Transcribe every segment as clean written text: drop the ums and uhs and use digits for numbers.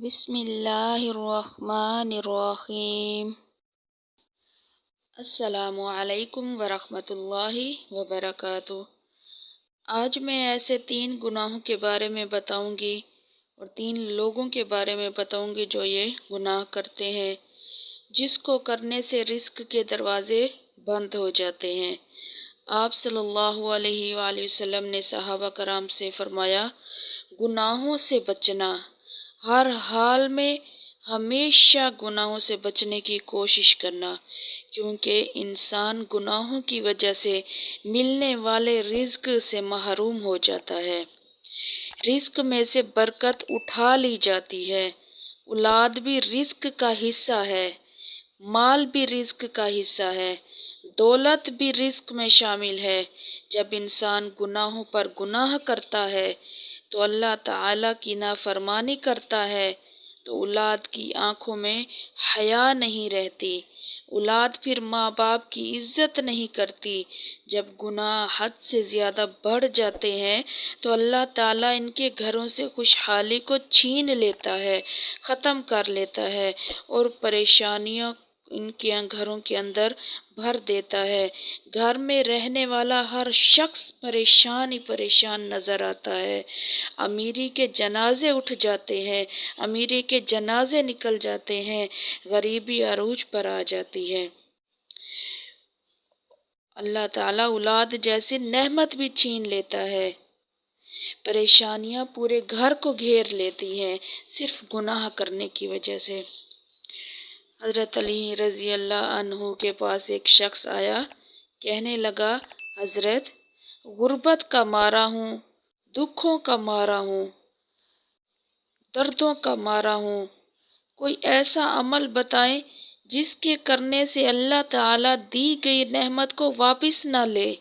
بسم اللہ الرحمن الرحیم۔ السلام علیکم ورحمۃ اللہ وبرکاتہ۔ آج میں ایسے 3 گناہوں کے بارے میں بتاؤں گی اور 3 لوگوں کے بارے میں بتاؤں گی جو یہ گناہ کرتے ہیں، جس کو کرنے سے رزق کے دروازے بند ہو جاتے ہیں۔ آپ صلی اللہ علیہ وآلہ وسلم نے صحابہ کرام سے فرمایا، گناہوں سے بچنا، ہر حال میں ہمیشہ گناہوں سے بچنے کی کوشش کرنا، کیونکہ انسان گناہوں کی وجہ سے ملنے والے رزق سے محروم ہو جاتا ہے۔ رزق میں سے برکت اٹھا لی جاتی ہے۔ اولاد بھی رزق کا حصہ ہے، مال بھی رزق کا حصہ ہے، دولت بھی رزق میں شامل ہے۔ جب انسان گناہوں پر گناہ کرتا ہے تو اللہ تعالیٰ کی نافرمانی کرتا ہے تو اولاد کی آنکھوں میں حیا نہیں رہتی۔ اولاد پھر ماں باپ کی عزت نہیں کرتی۔ جب گناہ حد سے زیادہ بڑھ جاتے ہیں تو اللہ تعالیٰ ان کے گھروں سے خوشحالی کو چھین لیتا ہے، ختم کر لیتا ہے اور پریشانیاں ان کے گھروں کے اندر بھر دیتا ہے۔ گھر میں رہنے والا ہر شخص پریشان ہی پریشان نظر آتا ہے۔ امیری کے جنازے اٹھ جاتے ہیں، امیری کے جنازے نکل جاتے ہیں، غریبی عروج پر آ جاتی ہے۔ اللہ تعالیٰ اولاد جیسی نعمت بھی چھین لیتا ہے۔ پریشانیاں پورے گھر کو گھیر لیتی ہیں صرف گناہ کرنے کی وجہ سے۔ حضرت علی رضی اللہ عنہ کے پاس ایک شخص آیا، کہنے لگا، حضرت، غربت کا مارا ہوں، دکھوں کا مارا ہوں، دردوں کا مارا ہوں، کوئی ایسا عمل بتائیں جس کے کرنے سے اللہ تعالیٰ دی گئی نعمت کو واپس نہ لے۔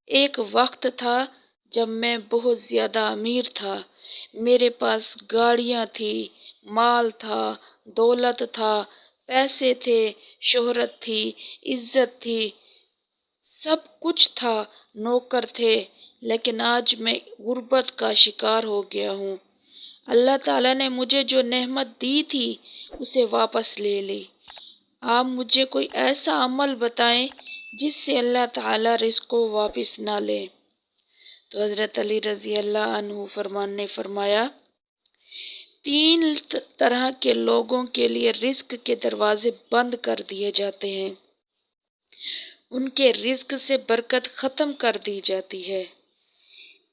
ایک وقت تھا جب میں بہت زیادہ امیر تھا، میرے پاس گاڑیاں تھی، مال تھا، دولت تھا، پیسے تھے، شہرت تھی، عزت تھی، سب کچھ تھا، نوکر تھے، لیکن آج میں غربت کا شکار ہو گیا ہوں۔ اللہ تعالیٰ نے مجھے جو نعمت دی تھی اسے واپس لے لی۔ آپ مجھے کوئی ایسا عمل بتائیں جس سے اللہ تعالیٰ رزق کو واپس نہ لے۔ تو حضرت علی رضی اللہ عنہ نے فرمایا، 3 طرح کے لوگوں کے لیے رزق کے دروازے بند کر دیے جاتے ہیں، ان کے رزق سے برکت ختم کر دی جاتی ہے۔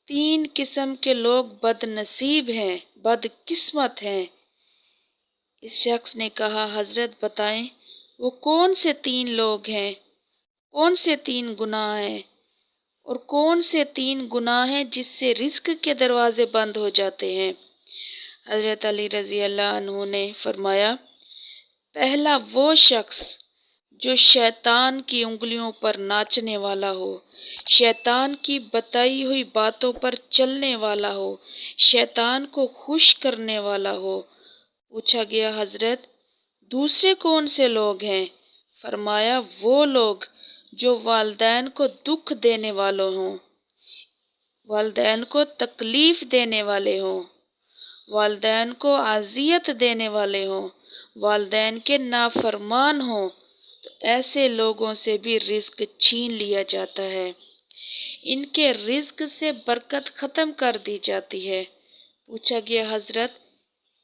3 قسم کے لوگ بد نصیب ہیں، بد قسمت ہیں۔ اس شخص نے کہا، حضرت بتائیں وہ کون سے 3 لوگ ہیں، کون سے 3 گناہ ہیں، اور کون سے 3 گناہ ہیں جس سے رزق کے دروازے بند ہو جاتے ہیں؟ حضرت علی رضی اللہ عنہ نے فرمایا، پہلا وہ شخص جو شیطان کی انگلیوں پر ناچنے والا ہو، شیطان کی بتائی ہوئی باتوں پر چلنے والا ہو، شیطان کو خوش کرنے والا ہو۔ پوچھا گیا، حضرت دوسرے کون سے لوگ ہیں؟ فرمایا، وہ لوگ جو والدین کو دکھ دینے والے ہوں، والدین کو تکلیف دینے والے ہوں، والدین کو اذیت دینے والے ہوں، والدین کے نافرمان ہوں، تو ایسے لوگوں سے بھی رزق چھین لیا جاتا ہے، ان کے رزق سے برکت ختم کر دی جاتی ہے۔ پوچھا گیا، حضرت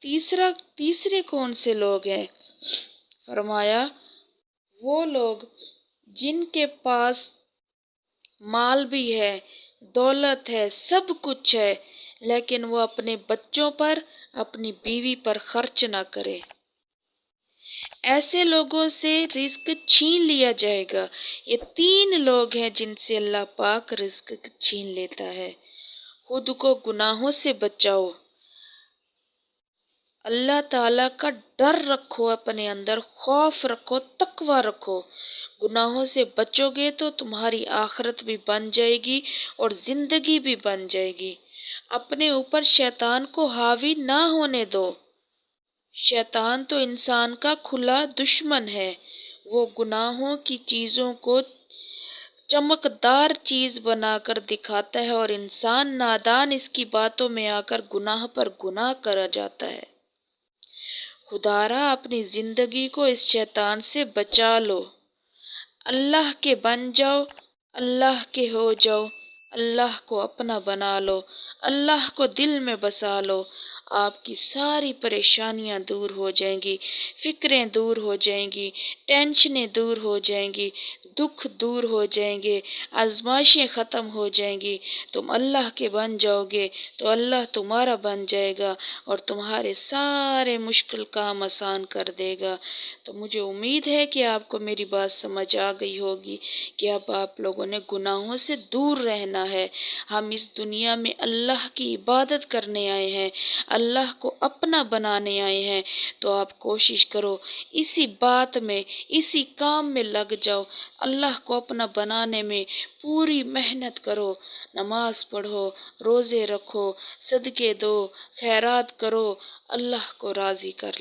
تیسرے کون سے لوگ ہیں؟ فرمایا، وہ لوگ جن کے پاس مال بھی ہے، دولت ہے، سب کچھ ہے، لیکن وہ اپنے بچوں پر، اپنی بیوی پر خرچ نہ کرے۔ ایسے لوگوں سے رزق چھین لیا جائے گا۔ یہ 3 لوگ ہیں جن سے اللہ پاک رزق چھین لیتا ہے۔ خود کو گناہوں سے بچاؤ، اللہ تعالیٰ کا ڈر رکھو، اپنے اندر خوف رکھو، تقوی رکھو۔ گناہوں سے بچو گے تو تمہاری آخرت بھی بن جائے گی اور زندگی بھی بن جائے گی۔ اپنے اوپر شیطان کو حاوی نہ ہونے دو۔ شیطان تو انسان کا کھلا دشمن ہے، وہ گناہوں کی چیزوں کو چمکدار چیز بنا کر دکھاتا ہے اور انسان نادان اس کی باتوں میں آ کر گناہ پر گناہ کرا جاتا ہے۔ خدارا اپنی زندگی کو اس شیطان سے بچا لو، اللہ کے بن جاؤ، اللہ کے ہو جاؤ، اللہ کو اپنا بنا لو، اللہ کو دل میں بسا لو، آپ کی ساری پریشانیاں دور ہو جائیں گی، فکریں دور ہو جائیں گی، ٹینشنیں دور ہو جائیں گی، دکھ دور ہو جائیں گے، آزمائشیں ختم ہو جائیں گی۔ تم اللہ کے بن جاؤ گے تو اللہ تمہارا بن جائے گا اور تمہارے سارے مشکل کام آسان کر دے گا۔ تو مجھے امید ہے کہ آپ کو میری بات سمجھ آ گئی ہوگی کہ اب آپ لوگوں نے گناہوں سے دور رہنا ہے۔ ہم اس دنیا میں اللہ کی عبادت کرنے آئے ہیں، اللہ کو اپنا بنانے آئے ہیں، تو آپ کوشش کرو اسی بات میں، اسی کام میں لگ جاؤ، اللہ کو اپنا بنانے میں پوری محنت کرو، نماز پڑھو، روزے رکھو، صدقے دو، خیرات کرو، اللہ کو راضی کر لو۔